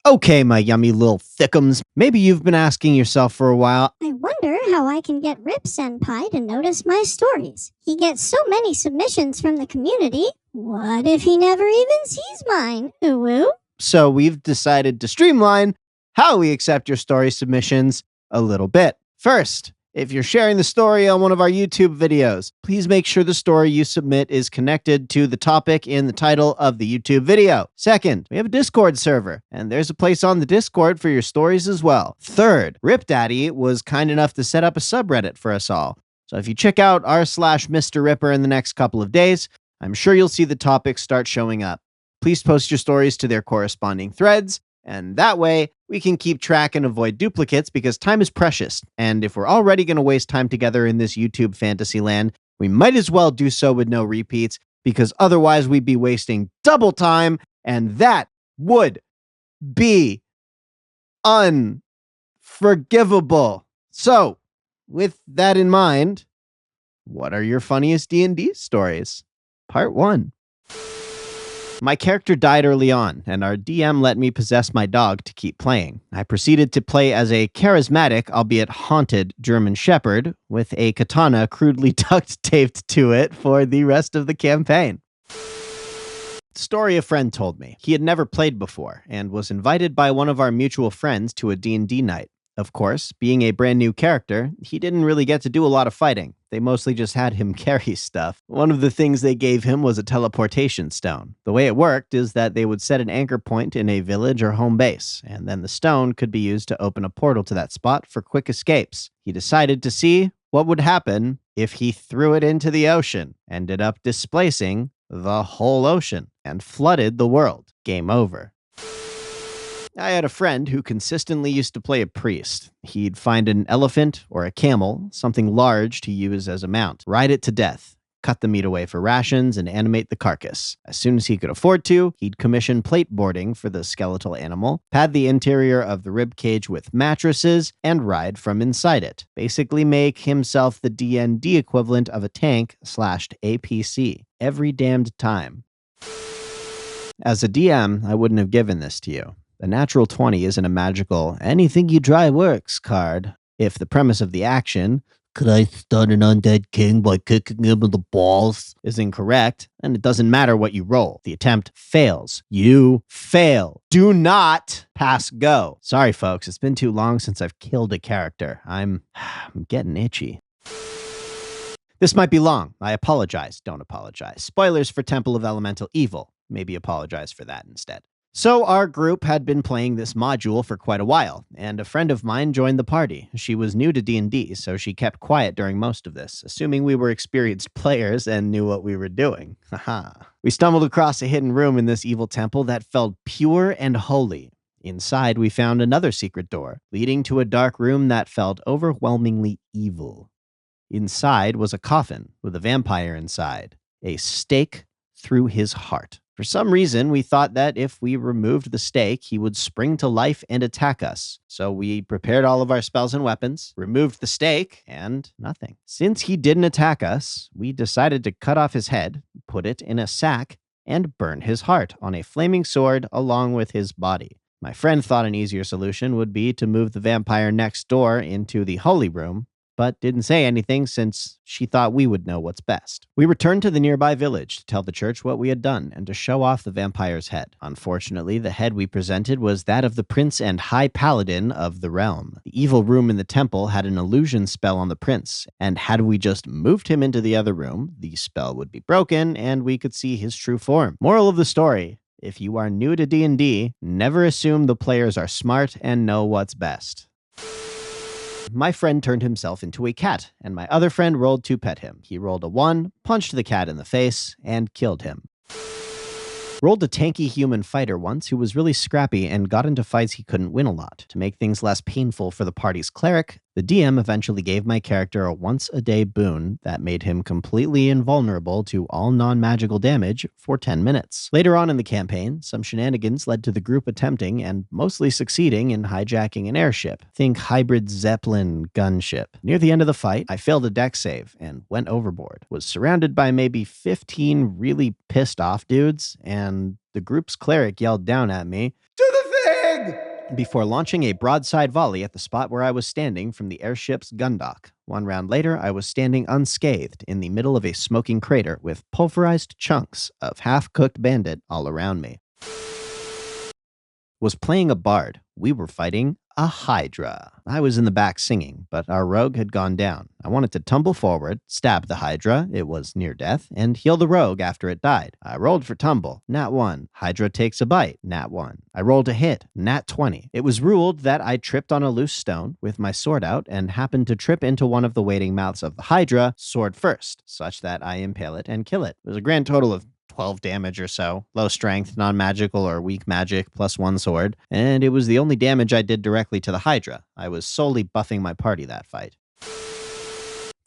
Okay, my yummy little thickums. Maybe you've been asking yourself for a while, I wonder how I can get Rip Senpai to notice my stories. He gets so many submissions from the community. What if he never even sees mine? Ooh. So we've decided to streamline how we accept your story submissions a little bit. First, if you're sharing the story on one of our YouTube videos, please make sure the story you submit is connected to the topic in the title of the YouTube video. Second, we have a Discord server, and there's a place on the Discord for your stories as well. Third, Rip Daddy was kind enough to set up a subreddit for us all. So if you check out r/Mr. Ripper in the next couple of days, I'm sure you'll see the topics start showing up. Please post your stories to their corresponding threads, and that way we can keep track and avoid duplicates because time is precious. And if we're already going to waste time together in this YouTube fantasy land, we might as well do so with no repeats because otherwise we'd be wasting double time, and that would be unforgivable. So, with that in mind, what are your funniest D&D stories? Part 1. My character died early on, and our DM let me possess my dog to keep playing. I proceeded to play as a charismatic, albeit haunted, German Shepherd with a katana crudely duct taped to it for the rest of the campaign. Story a friend told me. He had never played before, and was invited by one of our mutual friends to a D&D night. Of course, being a brand new character, he didn't really get to do a lot of fighting. They mostly just had him carry stuff. One of the things they gave him was a teleportation stone. The way it worked is that they would set an anchor point in a village or home base, and then the stone could be used to open a portal to that spot for quick escapes. He decided to see what would happen if he threw it into the ocean, ended up displacing the whole ocean, and flooded the world. Game over. I had a friend who consistently used to play a priest. He'd find an elephant or a camel, something large to use as a mount, ride it to death, cut the meat away for rations, and animate the carcass. As soon as he could afford to, he'd commission plate boarding for the skeletal animal, pad the interior of the rib cage with mattresses, and ride from inside it. Basically make himself the D&D equivalent of a tank/APC every damned time. As a DM, I wouldn't have given this to you. The natural 20 isn't a magical anything you try works card. If the premise of the action, could I stun an undead king by kicking him in the balls, is incorrect, and it doesn't matter what you roll. The attempt fails. You fail. Do not pass go. Sorry, folks. It's been too long since I've killed a character. I'm getting itchy. This might be long. I apologize. Don't apologize. Spoilers for Temple of Elemental Evil. Maybe apologize for that instead. So our group had been playing this module for quite a while, and a friend of mine joined the party. She was new to D&D, so she kept quiet during most of this, assuming we were experienced players and knew what we were doing. Haha. We stumbled across a hidden room in this evil temple that felt pure and holy. Inside, we found another secret door, leading to a dark room that felt overwhelmingly evil. Inside was a coffin with a vampire inside, a stake through his heart. For some reason, we thought that if we removed the stake, he would spring to life and attack us. So we prepared all of our spells and weapons, removed the stake, and nothing. Since he didn't attack us, we decided to cut off his head, put it in a sack, and burn his heart on a flaming sword along with his body. My friend thought an easier solution would be to move the vampire next door into the holy room, but didn't say anything since she thought we would know what's best. We returned to the nearby village to tell the church what we had done and to show off the vampire's head. Unfortunately, the head we presented was that of the prince and high paladin of the realm. The evil room in the temple had an illusion spell on the prince, and had we just moved him into the other room, the spell would be broken and we could see his true form. Moral of the story: if you are new to D&D, never assume the players are smart and know what's best. My friend turned himself into a cat, and my other friend rolled to pet him. He rolled a 1, punched the cat in the face, and killed him. Rolled a tanky human fighter once who was really scrappy and got into fights he couldn't win a lot. To make things less painful for the party's cleric, the DM eventually gave my character a once-a-day boon that made him completely invulnerable to all non-magical damage for 10 minutes. Later on in the campaign, some shenanigans led to the group attempting and mostly succeeding in hijacking an airship. Think hybrid Zeppelin gunship. Near the end of the fight, I failed a dex save and went overboard. Was surrounded by maybe 15 really pissed off dudes, and the group's cleric yelled down at me, "Do the thing! before launching a broadside volley at the spot where I was standing from the airship's gun dock. 1 round later, I was standing unscathed in the middle of a smoking crater with pulverized chunks of half-cooked bandit all around me. Was playing a bard. We were fighting a hydra. I was in the back singing, but our rogue had gone down. I wanted to tumble forward, stab the hydra, it was near death, and heal the rogue after it died. I rolled for tumble, nat 1. Hydra takes a bite, nat 1. I rolled a hit, nat 20. It was ruled that I tripped on a loose stone with my sword out and happened to trip into one of the waiting mouths of the hydra, sword first, such that I impale it and kill it. It was a grand total of 12 damage or so. Low strength, non-magical or weak magic, +1 sword. And it was the only damage I did directly to the Hydra. I was solely buffing my party that fight.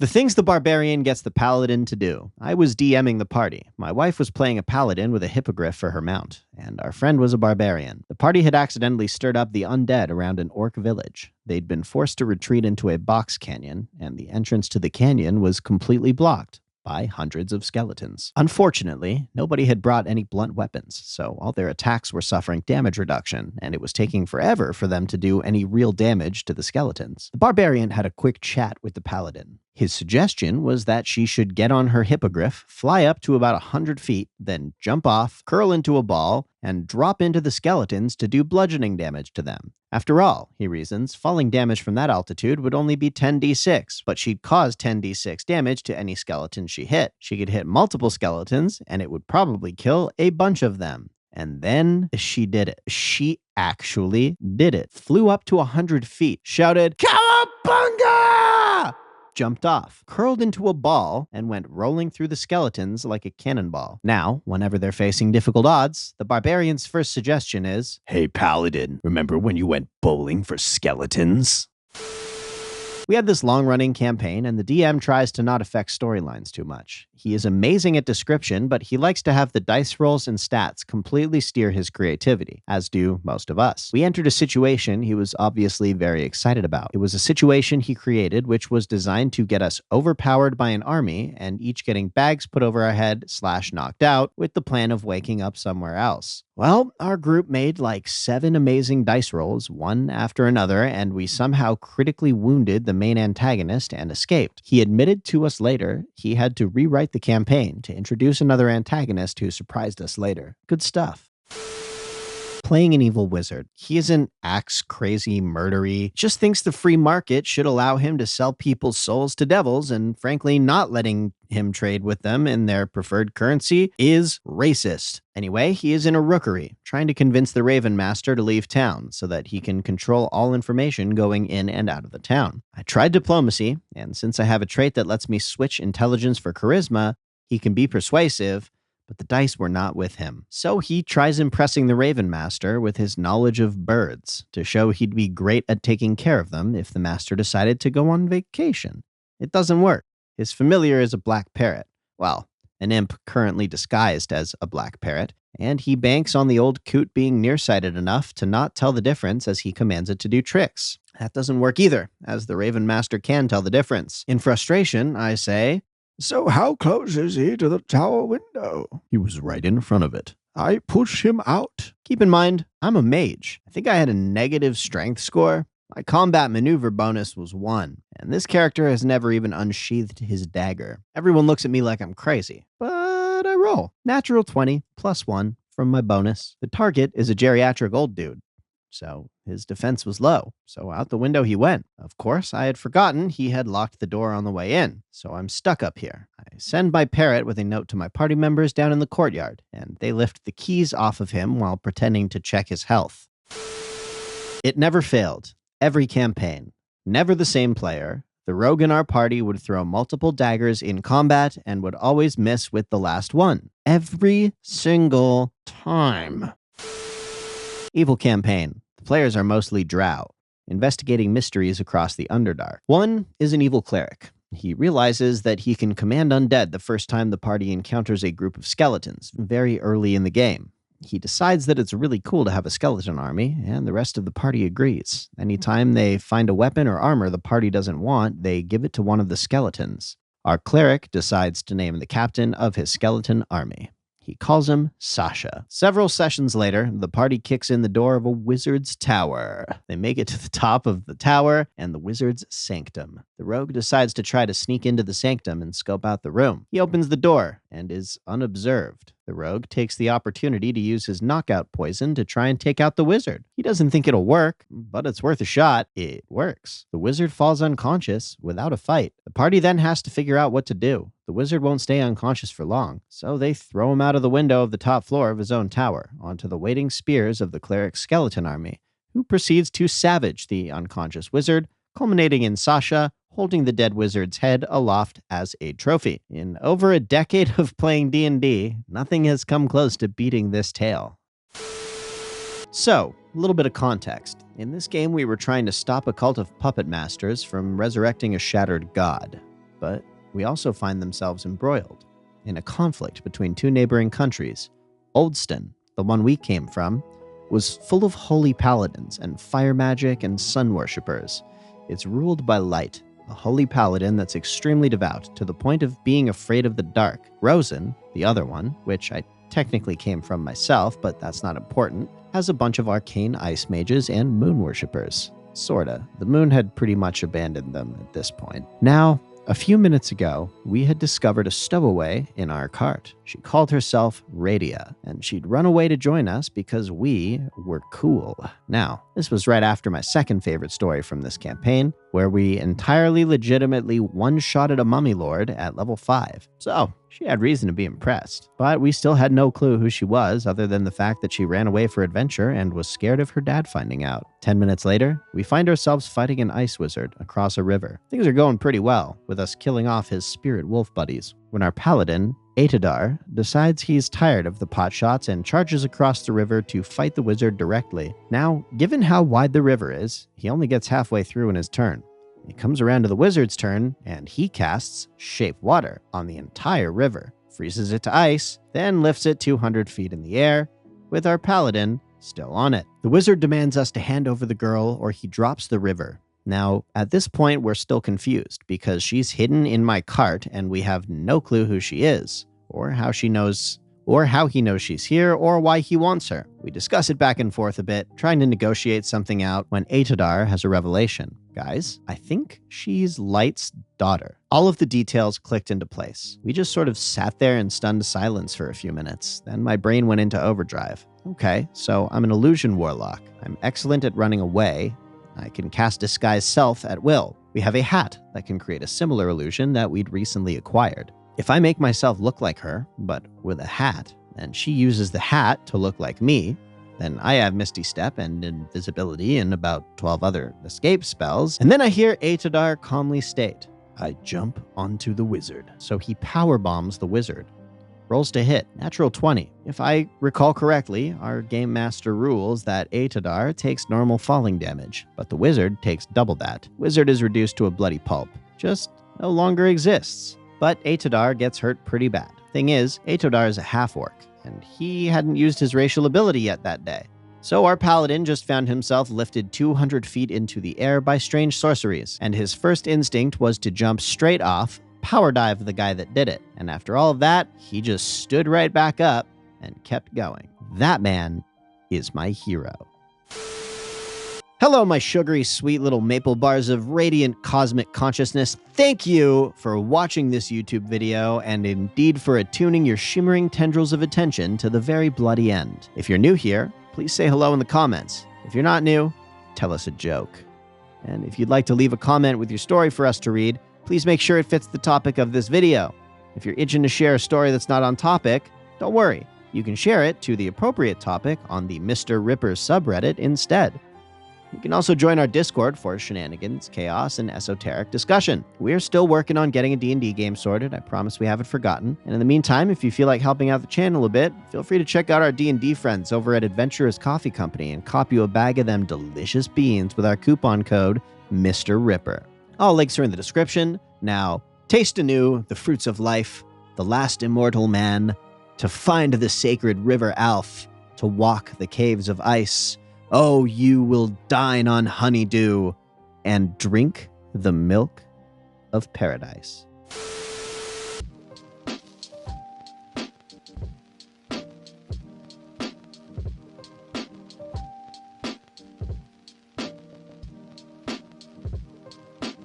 The things the barbarian gets the paladin to do. I was DMing the party. My wife was playing a paladin with a hippogriff for her mount, and our friend was a barbarian. The party had accidentally stirred up the undead around an orc village. They'd been forced to retreat into a box canyon, and the entrance to the canyon was completely blocked by hundreds of skeletons. Unfortunately, nobody had brought any blunt weapons, so all their attacks were suffering damage reduction, and it was taking forever for them to do any real damage to the skeletons. The barbarian had a quick chat with the paladin. His suggestion was that she should get on her hippogriff, fly up to about 100 feet, then jump off, curl into a ball, and drop into the skeletons to do bludgeoning damage to them. After all, he reasons, falling damage from that altitude would only be 10d6, but she'd cause 10d6 damage to any skeleton she hit. She could hit multiple skeletons, and it would probably kill a bunch of them. And then she did it. She actually did it. Flew up to 100 feet, shouted, "Cowabunga!" Jumped off, curled into a ball, and went rolling through the skeletons like a cannonball. Now, whenever they're facing difficult odds, the barbarian's first suggestion is, "Hey Paladin, remember when you went bowling for skeletons?" We had this long-running campaign, and the DM tries to not affect storylines too much. He is amazing at description, but he likes to have the dice rolls and stats completely steer his creativity, as do most of us. We entered a situation he was obviously very excited about. It was a situation he created which was designed to get us overpowered by an army, and each getting bags put over our head / knocked out, with the plan of waking up somewhere else. Well, our group made like 7 amazing dice rolls, one after another, and we somehow critically wounded the main antagonist and escaped. He admitted to us later he had to rewrite the campaign to introduce another antagonist who surprised us later. Good stuff. Playing an evil wizard. He isn't axe crazy murdery, just thinks the free market should allow him to sell people's souls to devils, and frankly not letting him trade with them in their preferred currency is racist. Anyway, he is in a rookery, trying to convince the Raven Master to leave town so that he can control all information going in and out of the town. I tried diplomacy, and since I have a trait that lets me switch intelligence for charisma, he can be persuasive, but the dice were not with him. So he tries impressing the Raven Master with his knowledge of birds to show he'd be great at taking care of them if the Master decided to go on vacation. It doesn't work. His familiar is a black parrot. Well, an imp currently disguised as a black parrot, and he banks on the old coot being nearsighted enough to not tell the difference as he commands it to do tricks. That doesn't work either, as the Raven Master can tell the difference. In frustration, I say, "So how close is he to the tower window?" "He was right in front of it." "I push him out." Keep in mind, I'm a mage. I think I had a negative strength score. My combat maneuver bonus was 1, and this character has never even unsheathed his dagger. Everyone looks at me like I'm crazy, but I roll. Natural 20, +1 from my bonus. The target is a geriatric old dude, so his defense was low, so out the window he went. Of course, I had forgotten he had locked the door on the way in, so I'm stuck up here. I send my parrot with a note to my party members down in the courtyard, and they lift the keys off of him while pretending to check his health. It never failed. Every campaign. Never the same player. The rogue in our party would throw multiple daggers in combat and would always miss with the last one. Every single time. Evil campaign. The players are mostly drow, investigating mysteries across the Underdark. One is an evil cleric. He realizes that he can command undead the first time the party encounters a group of skeletons, very early in the game. He decides that it's really cool to have a skeleton army, and the rest of the party agrees. Anytime they find a weapon or armor the party doesn't want, they give it to one of the skeletons. Our cleric decides to name the captain of his skeleton army. He calls him Sasha. Several sessions later, the party kicks in the door of a wizard's tower. They make it to the top of the tower and the wizard's sanctum. The rogue decides to try to sneak into the sanctum and scope out the room. He opens the door and is unobserved. The rogue takes the opportunity to use his knockout poison to try and take out the wizard. He doesn't think it'll work, but it's worth a shot. It works. The wizard falls unconscious without a fight. The party then has to figure out what to do. The wizard won't stay unconscious for long, so they throw him out of the window of the top floor of his own tower onto the waiting spears of the cleric's skeleton army, who proceeds to savage the unconscious wizard, culminating in Sasha holding the dead wizard's head aloft as a trophy. In over a decade of playing D&D, nothing has come close to beating this tale. So, a little bit of context. In this game, we were trying to stop a cult of puppet masters from resurrecting a shattered god, but we also find themselves embroiled in a conflict between two neighboring countries. Oldston, the one we came from, was full of holy paladins and fire magic and sun worshippers. It's ruled by Light, a holy paladin that's extremely devout to the point of being afraid of the dark. Rosen, the other one, which I technically came from myself, but that's not important, has a bunch of arcane ice mages and moon worshippers. Sorta. The moon had pretty much abandoned them at this point. Now, a few minutes ago, we had discovered a stowaway in our cart. She called herself Radia, and she'd run away to join us because we were cool. Now, this was right after my second favorite story from this campaign, where we entirely legitimately one-shotted a mummy lord at level 5. So, she had reason to be impressed. But we still had no clue who she was, other than the fact that she ran away for adventure and was scared of her dad finding out. 10 minutes later, we find ourselves fighting an ice wizard across a river. Things are going pretty well, with us killing off his spirit wolf buddies, when our paladin, Atadar, decides he's tired of the pot shots and charges across the river to fight the wizard directly. Now, given how wide the river is, he only gets halfway through in his turn. It comes around to the wizard's turn, and he casts Shape Water on the entire river, freezes it to ice, then lifts it 200 feet in the air, with our paladin still on it. The wizard demands us to hand over the girl, or he drops the river. Now, at this point, we're still confused, because she's hidden in my cart, and we have no clue who she is, or how he knows she's here, or why he wants her. We discuss it back and forth a bit, trying to negotiate something out, when Atadar has a revelation. Guys, I think she's Light's daughter. All of the details clicked into place. We just sort of sat there in stunned silence for a few minutes. Then my brain went into overdrive. Okay, so I'm an illusion warlock. I'm excellent at running away. I can cast Disguise Self at will. We have a hat that can create a similar illusion that we'd recently acquired. If I make myself look like her, but with a hat, and she uses the hat to look like me, then I have Misty Step and Invisibility and about 12 other escape spells. And then I hear Atadar calmly state, I jump onto the wizard. So he power bombs the wizard. Rolls to hit, natural 20. If I recall correctly, our game master rules that Atadar takes normal falling damage, but the wizard takes double that. Wizard is reduced to a bloody pulp, just no longer exists. But Atadar gets hurt pretty bad. Thing is, Atadar is a half-orc, and he hadn't used his racial ability yet that day. So our paladin just found himself lifted 200 feet into the air by strange sorceries, and his first instinct was to jump straight off, power dive the guy that did it. And after all of that, he just stood right back up and kept going. That man is my hero. Hello, my sugary, sweet little maple bars of radiant cosmic consciousness. Thank you for watching this YouTube video, and indeed for attuning your shimmering tendrils of attention to the very bloody end. If you're new here, please say hello in the comments. If you're not new, tell us a joke. And if you'd like to leave a comment with your story for us to read, please make sure it fits the topic of this video. If you're itching to share a story that's not on topic, don't worry. You can share it to the appropriate topic on the Mr. Ripper subreddit instead. You can also join our Discord for shenanigans, chaos, and esoteric discussion. We're still working on getting a D&D game sorted. I promise we haven't forgotten. And in the meantime, if you feel like helping out the channel a bit, feel free to check out our D&D friends over at Adventurous Coffee Company and cop you a bag of them delicious beans with our coupon code Mr. Ripper. All links are in the description. Now, taste anew the fruits of life, the last immortal man, to find the sacred river Alf, to walk the caves of ice. Oh, you will dine on honeydew and drink the milk of paradise.